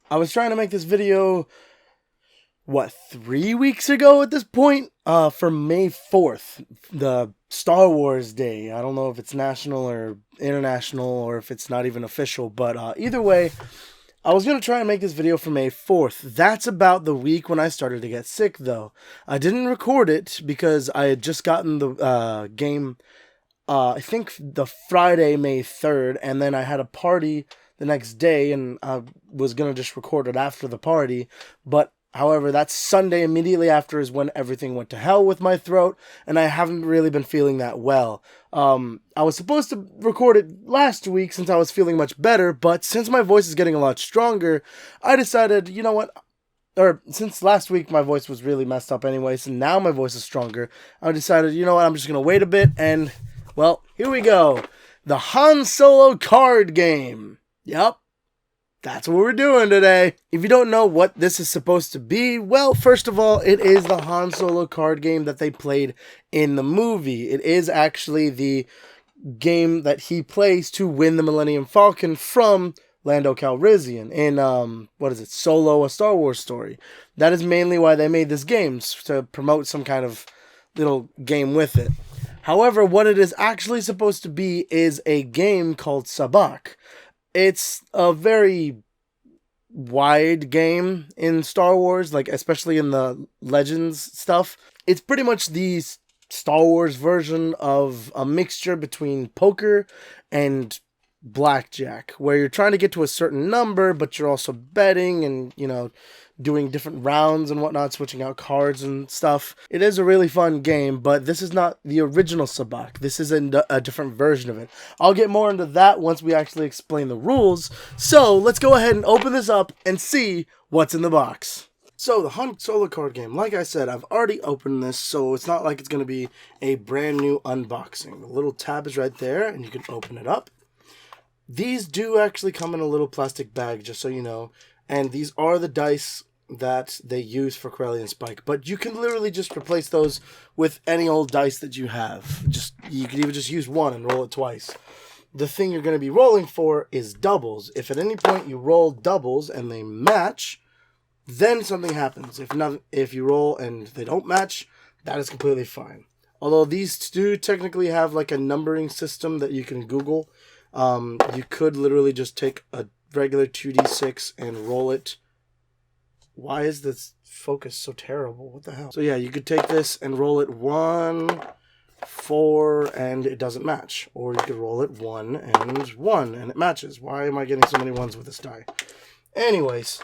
I was trying to make this video, 3 weeks ago at this point? For May 4th, the Star Wars Day. I don't know if it's national or international or if it's not even official, but either way, I was going to try and make this video for May 4th. That's about the week when I started to get sick, though. I didn't record it because I had just gotten the game, I think the Friday, May 3rd, and then I had a party the next day, and I was going to just record it after the party, but however, that Sunday immediately after is when everything went to hell with my throat, and I haven't really been feeling that well. I was supposed to record it last week since I was feeling much better, but since my voice is getting a lot stronger, I decided, you know what, or since last week my voice was really messed up anyway, so now my voice is stronger, I decided, you know what, I'm just going to wait a bit, and, well, here we go. The Han Solo card game. Yep. That's what we're doing today. If you don't know what this is supposed to be, well, first of all, it is the Han Solo card game that they played in the movie. It is actually the game that he plays to win the Millennium Falcon from Lando Calrissian in, Solo, A Star Wars Story. That is mainly why they made this game, to promote some kind of little game with it. However, what it is actually supposed to be is a game called Sabaac. It's a very wide game in Star Wars, like especially in the Legends stuff. It's pretty much the Star Wars version of a mixture between poker and blackjack, where you're trying to get to a certain number, but you're also betting and, doing different rounds and whatnot, switching out cards and stuff. It is a really fun game, but this is not the original Sabaac. This is a different version of it. I'll get more into that once we actually explain the rules. So let's go ahead and open this up and see what's in the box. So the Han Solo card game, like I said, I've already opened this, so it's not like it's going to be a brand new unboxing. The little tab is right there, and you can open it up. These do actually come in a little plastic bag, just so you know. And these are the dice that they use for Corellian Spike. But you can literally just replace those with any old dice that you have. You can even just use one and roll it twice. The thing you're going to be rolling for is doubles. If at any point you roll doubles and they match, then something happens. If you roll and they don't match, that is completely fine. Although these do technically have like a numbering system that you can Google. You could literally just take a regular 2d6 and roll it. Why is this focus so terrible? What the hell? So yeah, you could take this and roll it 1, 4, and it doesn't match. Or you could roll it 1 and 1 and it matches. Why am I getting so many ones with this die? Anyways,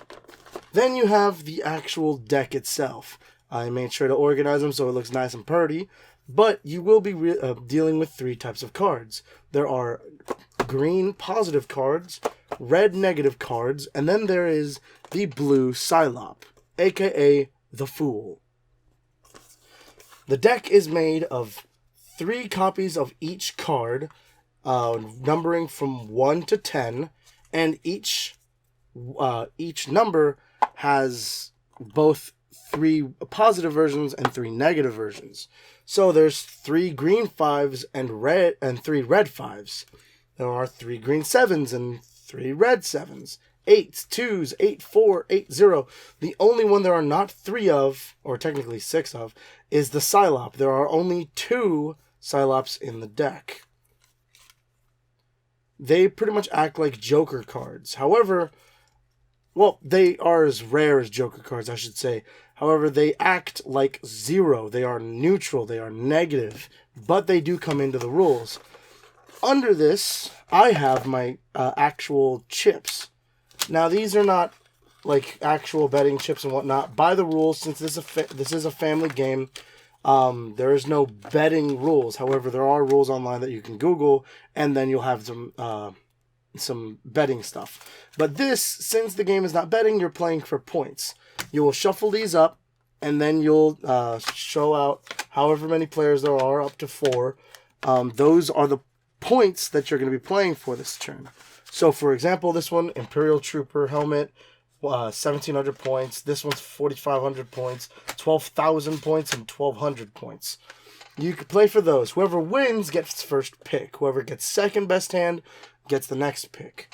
then you have the actual deck itself. I made sure to organize them so it looks nice and pretty. But you will be dealing with 3 types of cards. There are green positive cards, red negative cards, and then there is the blue Psylop, aka the Fool. The deck is made of 3 copies of each card, numbering from 1 to 10, and each number has both 3 positive versions and 3 negative versions. So there's 3 green 5s and 3 red 5s. There are 3 green 7s and 3 red 7s. 8s, 2s, 8, 4, 8, 0. The only one there are not 3 of, or technically 6 of, is the Psylop. There are only 2 Psylops in the deck. They pretty much act like Joker cards. However, well, they are as rare as Joker cards, I should say. However, they act like 0. They are neutral. They are negative. But they do come into the rules. Under this, I have my actual chips. Now, these are not like actual betting chips and whatnot. By the rules, since this is a family game, there is no betting rules. However, there are rules online that you can Google, and then you'll have some betting stuff. But this, since the game is not betting, you're playing for points. You will shuffle these up, and then you'll show out however many players there are, up to 4. Those are the points that you're going to be playing for this turn. So, for example, this one, Imperial Trooper helmet, 1,700 points. This one's 4,500 points, 12,000 points, and 1,200 points. You can play for those. Whoever wins gets first pick. Whoever gets second best hand gets the next pick.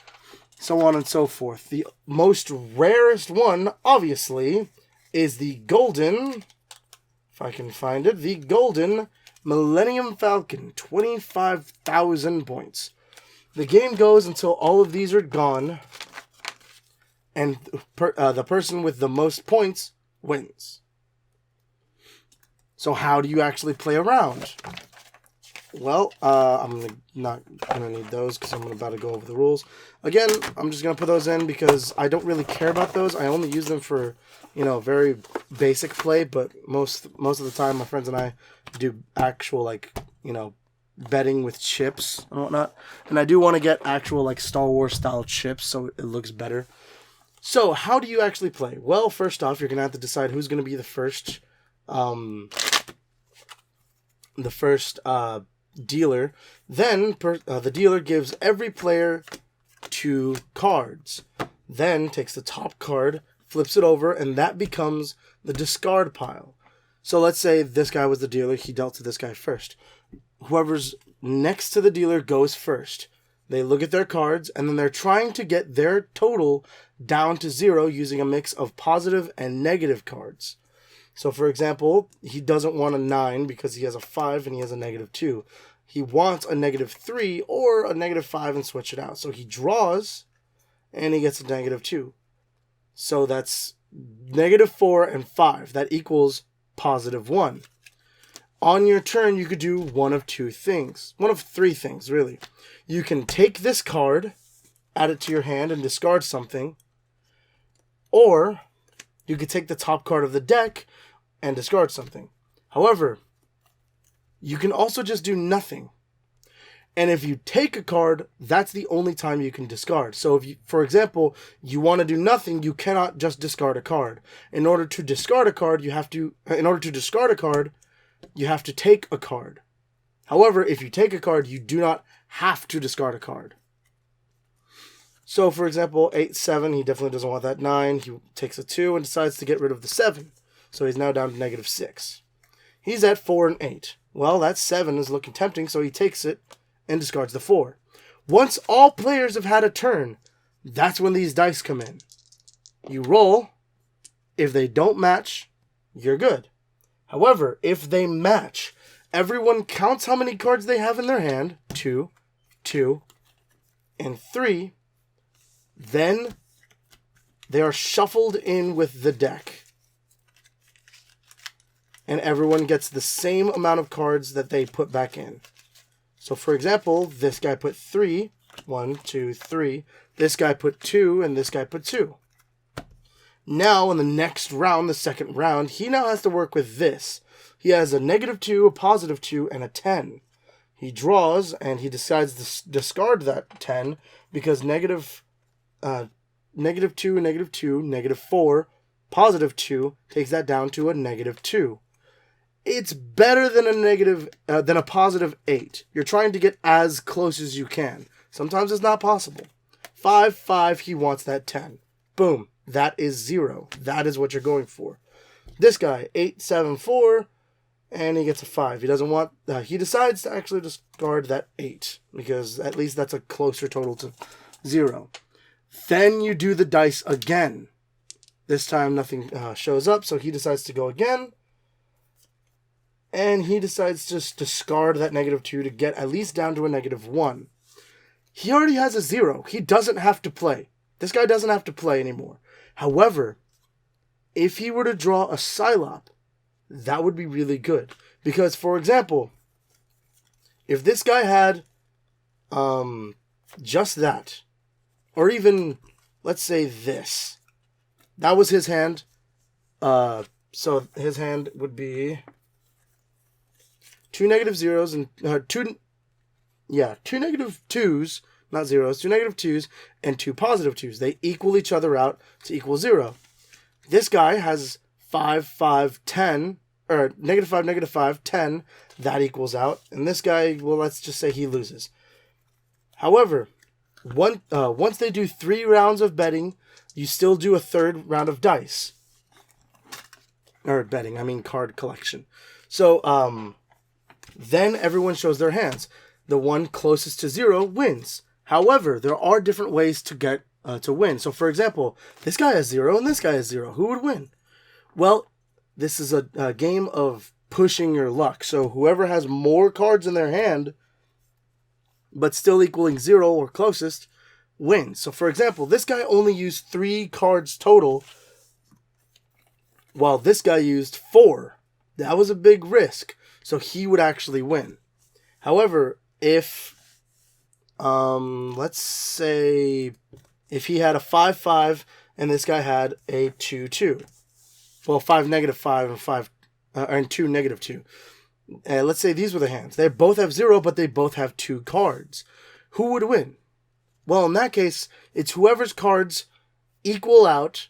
so on and so forth. The most rarest one, obviously, is the golden, if I can find it, the golden Millennium Falcon, 25,000 points. The game goes until all of these are gone, and the person with the most points wins. So how do you actually play around? Well, I'm not going to need those because I'm about to go over the rules. Again, I'm just going to put those in because I don't really care about those. I only use them for, very basic play, but most of the time my friends and I do actual, betting with chips and whatnot. And I do want to get actual, Star Wars style chips so it looks better. So, how do you actually play? Well, first off, you're going to have to decide who's going to be the first dealer. Then the dealer gives every player 2 cards. Then takes the top card, flips it over, and that becomes the discard pile. So let's say this guy was the dealer. He dealt to this guy first. Whoever's next to the dealer goes first. They look at their cards, and then they're trying to get their total down to 0 using a mix of positive and negative cards. So, for example, he doesn't want a 9 because he has a 5 and he has a -2. He wants a -3 or a -5 and switch it out. So he draws, and he gets a -2. So that's -4 and 5. That equals +1. On your turn, you could do one of 3 things, really. You can take this card, add it to your hand, and discard something. Or you could take the top card of the deck and discard something. However, you can also just do nothing. And if you take a card, that's the only time you can discard. So if you, for example, you want to do nothing, you cannot just discard a card. In order to discard a card, you have to take a card. However, if you take a card, you do not have to discard a card. So, for example, 8, 7, he definitely doesn't want that 9. He takes a 2 and decides to get rid of the 7. So he's now down to -6. He's at 4 and 8. Well, that 7 is looking tempting, so he takes it and discards the 4. Once all players have had a turn, that's when these dice come in. You roll. If they don't match, you're good. However, if they match, everyone counts how many cards they have in their hand. 2, 2, and 3. Then they are shuffled in with the deck. And everyone gets the same amount of cards that they put back in. So, for example, this guy put 3. 1, 2, 3. This guy put 2, and this guy put 2. Now, in the next round, the second round, he now has to work with this. He has a -2, a +2, and a 10. He draws, and he decides to discard that 10 because -2, -2, -4, +2 takes that down to a -2. It's better than a +8. You're trying to get as close as you can. Sometimes it's not possible. 5, 5, he wants that 10. Boom. That is 0. That is what you're going for. This guy, 8, 7, 4, and he gets a 5. He doesn't want... he decides to actually discard that 8, because at least that's a closer total to 0. Then you do the dice again. This time nothing shows up, so he decides to go again. And he decides to just discard that -2 to get at least down to a -1. He already has a 0. He doesn't have to play. This guy doesn't have to play anymore. However, if he were to draw a Psylop, that would be really good. Because, for example, if this guy had just that, or even, let's say this, that was his hand. So his hand would be 2 -0s and 2 -2s, not zeros, 2 -2s and 2 +2s. They equal each other out to equal 0. This guy has 5, 5, 10, or -5, -5, 10. That equals out. And this guy, well, let's just say he loses. However, once they do 3 rounds of betting, you still do a 3rd round of dice. Or betting, I mean card collection. So, then everyone shows their hands. The one closest to 0 wins. However, there are different ways to get to win. So, for example, this guy has 0 and this guy has 0. Who would win? Well, this is a game of pushing your luck. So whoever has more cards in their hand, but still equaling 0 or closest, wins. So, for example, this guy only used 3 cards total, while this guy used 4. That was a big risk. So he would actually win. However, if, let's say, if he had a 5-5 and this guy had a 2-2. Well, 5 -5 and 5 and 2 -2. Let's say these were the hands. They both have 0, but they both have 2 cards. Who would win? Well, in that case, it's whoever's cards equal out,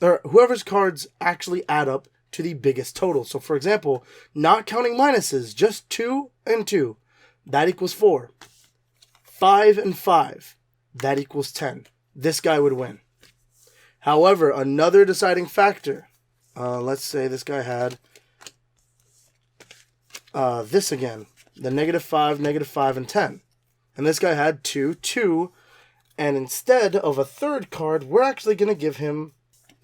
or whoever's cards actually add up to the biggest total. So, for example, not counting minuses, just 2 and 2. That equals 4. 5 and 5. That equals 10. This guy would win. However, another deciding factor. Let's say this guy had this again. The -5, -5, and 10. And this guy had 2, 2. And instead of a third card, we're actually going to give him...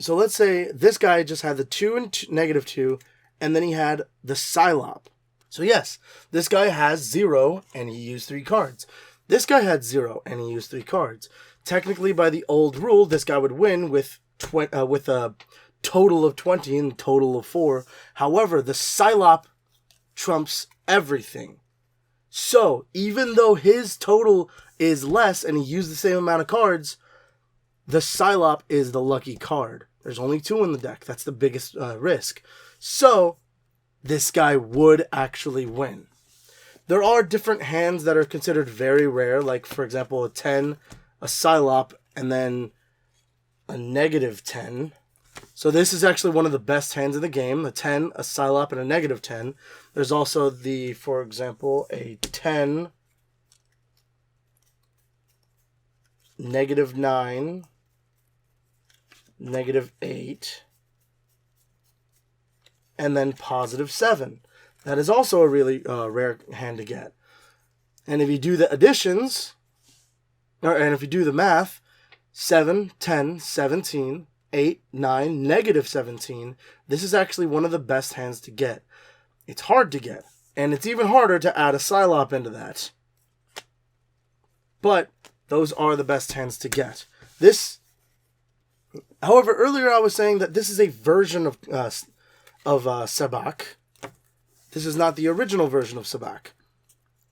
So let's say this guy just had the 2 and -2, and then he had the Psylop. So yes, this guy has 0, and he used 3 cards. This guy had 0, and he used 3 cards. Technically, by the old rule, this guy would win with a total of 20 and total of 4. However, the Psylop trumps everything. So, even though his total is less and he used the same amount of cards, the Psylop is the lucky card. There's only 2 in the deck. That's the biggest risk. So, this guy would actually win. There are different hands that are considered very rare, like, for example, a 10, a Psylop, and then a -10. So this is actually one of the best hands in the game. A 10, a Psylop, and a -10. There's also for example, a 10, -9, -8, and then +7. That is also a really rare hand to get. And if you do the additions, and if you do the math, 7, 10, 17, 8, 9, -17, this is actually one of the best hands to get. It's hard to get, and it's even harder to add a Psylop into that. But those are the best hands to get. However, earlier I was saying that this is a version of Sabaac. This is not the original version of Sabaac.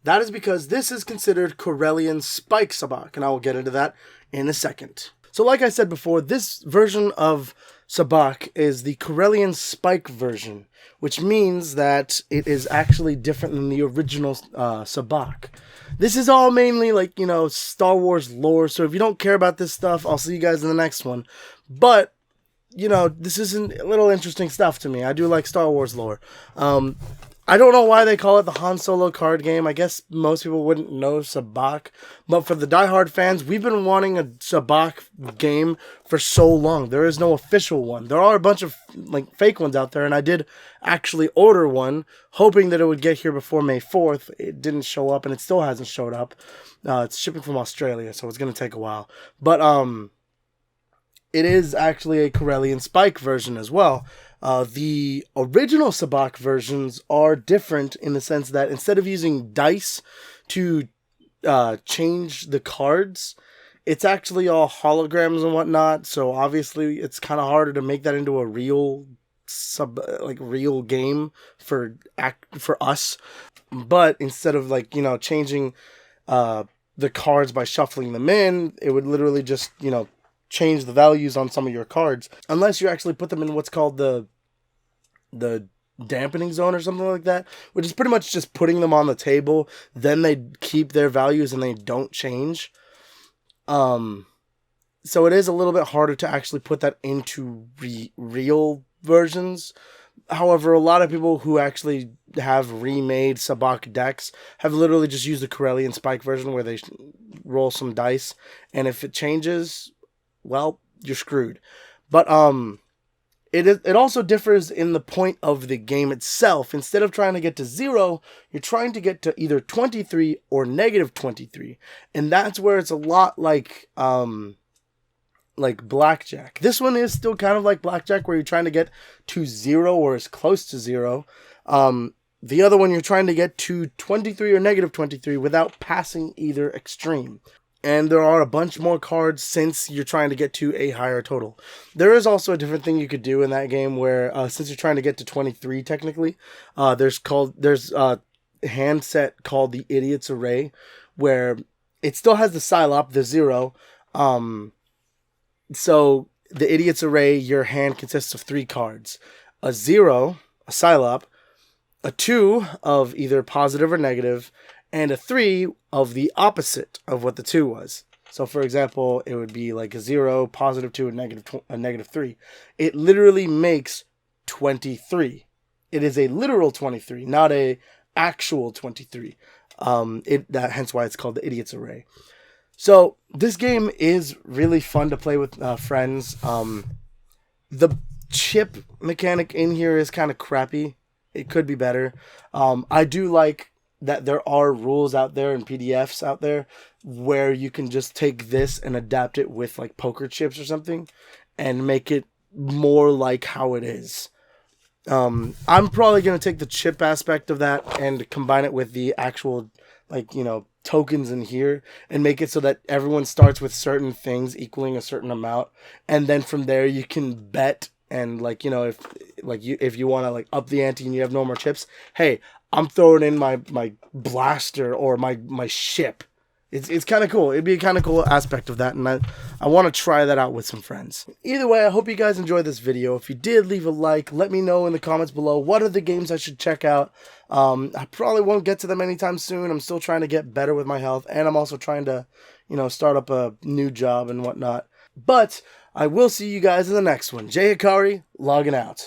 That is because this is considered Corellian Spike Sabaac, and I will get into that in a second. So like I said before, this version of Sabaac is the Corellian Spike version, which means that it is actually different than the original Sabaac. This is all mainly like, Star Wars lore, so if you don't care about this stuff, I'll see you guys in the next one. But, this is a little interesting stuff to me. I do like Star Wars lore. I don't know why they call it the Han Solo card game. I guess most people wouldn't know Sabaac. But for the diehard fans, we've been wanting a Sabaac game for so long. There is no official one. There are a bunch of fake ones out there, and I did actually order one, hoping that it would get here before May 4th. It didn't show up, and it still hasn't showed up. It's shipping from Australia, so it's going to take a while. But it is actually a Corellian Spike version as well. The original Sabaac versions are different in the sense that instead of using dice to change the cards, it's actually all holograms and whatnot. So obviously, it's kind of harder to make that into a real real game for us. But instead of changing the cards by shuffling them in, it would literally just change the values on some of your cards, unless you actually put them in what's called the dampening zone or something like that, which is pretty much just putting them on the table. Then they keep their values and they don't change. So it is a little bit harder to actually put that into real versions. However, a lot of people who actually have remade Sabaac decks have literally just used the Corellian Spike version where they roll some dice, and if it changes, well, you're screwed. But it also differs in the point of the game itself. Instead of trying to get to 0, you're trying to get to either 23 or -23. And that's where it's a lot like like blackjack. This one is still kind of like blackjack, where you're trying to get to 0 or as close to 0. The other one, you're trying to get to 23 or negative 23 without passing either extreme. And there are a bunch more cards since you're trying to get to a higher total. There is also a different thing you could do in that game where, since you're trying to get to 23 technically, there's a hand set called the Idiot's Array, where it still has the Psylop, the 0. So the Idiot's Array, your hand consists of 3 cards. A 0, a Psylop, a 2 of either positive or negative, and a 3 of the opposite of what the 2 was. So, for example, it would be like a 0, positive 2, and negative 3. It literally makes 23. It is a literal 23, not a actual 23. Hence why it's called the Idiot's Array. So, this game is really fun to play with friends. The chip mechanic in here is kind of crappy. It could be better. I do like that there are rules out there and PDFs out there where you can just take this and adapt it with like poker chips or something and make it more like how it is. I'm probably going to take the chip aspect of that and combine it with the actual, like, tokens in here and make it so that everyone starts with certain things equaling a certain amount. And then from there you can bet. And if you want to like up the ante and you have no more chips, hey, I'm throwing in my blaster or my ship. It's kind of cool. It'd be a kind of cool aspect of that, and I want to try that out with some friends. Either way, I hope you guys enjoyed this video. If you did, leave a like. Let me know in the comments below what are the games I should check out. I probably won't get to them anytime soon. I'm still trying to get better with my health, and I'm also trying to, start up a new job and whatnot. But I will see you guys in the next one. Jay Hikari, logging out.